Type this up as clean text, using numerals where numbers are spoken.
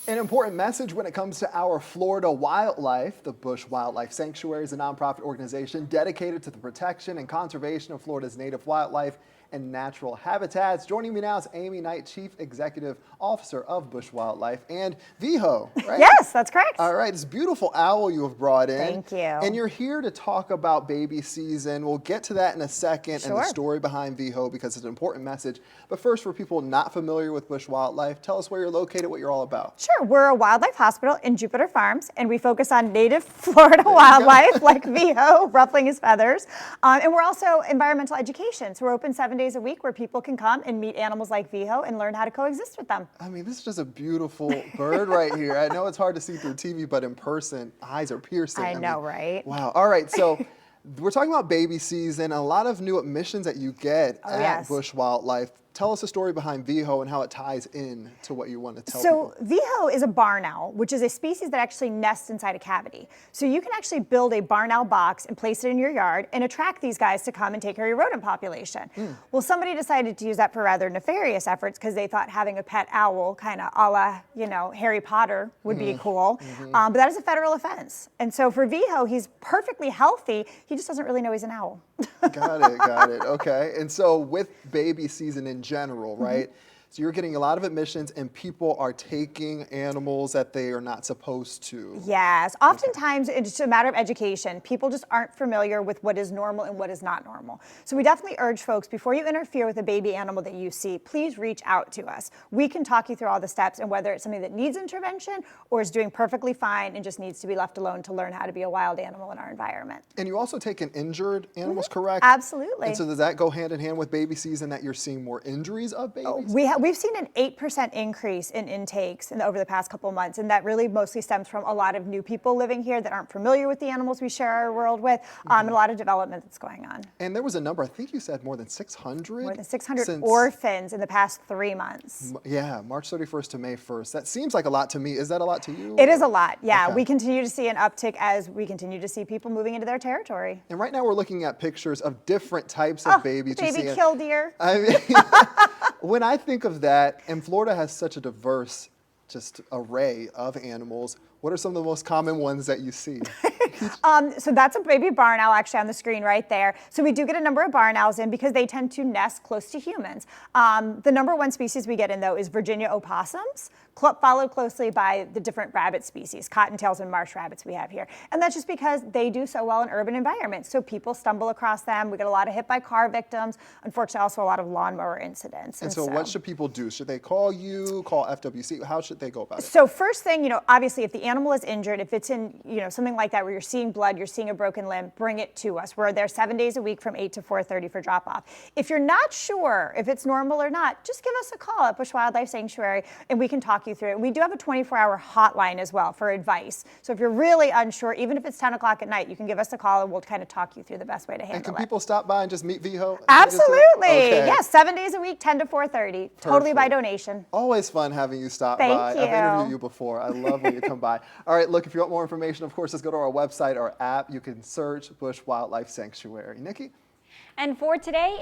An important message when it comes to our Florida wildlife. The Busch Wildlife Sanctuary is a nonprofit organization dedicated to the protection and conservation of Florida's native wildlife and natural habitats. Joining me now is Amy Knight, Chief Executive Officer of Busch Wildlife, and Viho, right? Yes, that's correct. All right, this beautiful owl you have brought in. Thank you. And you're here to talk about baby season. We'll get to that in a second and the story behind Viho because it's an important message. But first, for people not familiar with Busch Wildlife, tell us where you're located, what you're all about. Sure, we're a wildlife hospital in Jupiter Farms, and we focus on native Florida wildlife like Viho, ruffling his feathers. And we're also environmental education, so we're open 7 days a week where people can come and meet animals like Viho and learn how to coexist with them. I mean, this is just a beautiful bird right here. I know it's hard to see through TV, but in person, eyes are piercing. I know, right? Wow. All right, so we're talking about baby season, a lot of new admissions that you get at Busch Wildlife. Tell us the story behind Viho and how it ties in to what you want to tell people. So Viho is a barn owl, which is a species that actually nests inside a cavity. So you can actually build a barn owl box and place it in your yard and attract these guys to come and take care of your rodent population. Well, somebody decided to use that for rather nefarious efforts because they thought having a pet owl, kind of a la, you know, Harry Potter would be cool. But that is a federal offense. And so for Viho, he's perfectly healthy. He just doesn't really know he's an owl. Got it. Okay. And so with baby season in general, right? So you're getting a lot of admissions and people are taking animals that they are not supposed to. Yes, oftentimes it's just a matter of education. People just aren't familiar with what is normal and what is not normal. So we definitely urge folks, before you interfere with a baby animal that you see, please reach out to us. We can talk you through all the steps and whether it's something that needs intervention or is doing perfectly fine and just needs to be left alone to learn how to be a wild animal in our environment. And you also take in injured animals, correct? Absolutely. And so does that go hand in hand with baby season that you're seeing more injuries of babies? We've seen an 8% increase in intakes over the past couple of months, and that really mostly stems from a lot of new people living here that aren't familiar with the animals we share our world with, and a lot of development that's going on. And there was a number, I think you said more than 600? More than 600 orphans in the past 3 months. Yeah, March 31st to May 1st. That seems like a lot to me. Is that a lot to you? It is a lot, yeah. Okay. We continue to see an uptick as we continue to see people moving into their territory. And right now we're looking at pictures of different types of babies. Baby killdeer. I mean, when I think of that, and Florida has such a diverse just array of animals, what are some of the most common ones that you see? So that's a baby barn owl actually on the screen right there. So we do get a number of barn owls in because they tend to nest close to humans. The number one species we get in though is Virginia opossums, followed closely by the different rabbit species, cottontails and marsh rabbits we have here. And that's just because they do so well in urban environments. So people stumble across them. We get a lot of hit by car victims. Unfortunately, also a lot of lawnmower incidents. And so what should people do? Should they call you, call FWC? How should they go about it? So first thing, obviously if the animal is injured, if it's in, something like that where you're seeing blood, you're seeing a broken limb, bring it to us. We're there 7 days a week from 8 to 4:30 for drop off. If you're not sure if it's normal or not, just give us a call at Busch Wildlife Sanctuary and we can talk you through it. We do have a 24-hour hotline as well for advice. So if you're really unsure, even if it's 10 o'clock at night, you can give us a call and we'll kind of talk you through the best way to handle it. And can people stop by and just meet Viho? Absolutely. Okay. Yes, 7 days a week, 10 to 4:30. Totally by donation. Always fun having you stop by. I've interviewed you before. I love when you come by. All right, look, if you want more information, of course, just go to our website or app. You can search Busch Wildlife Sanctuary. Nikki? And for today,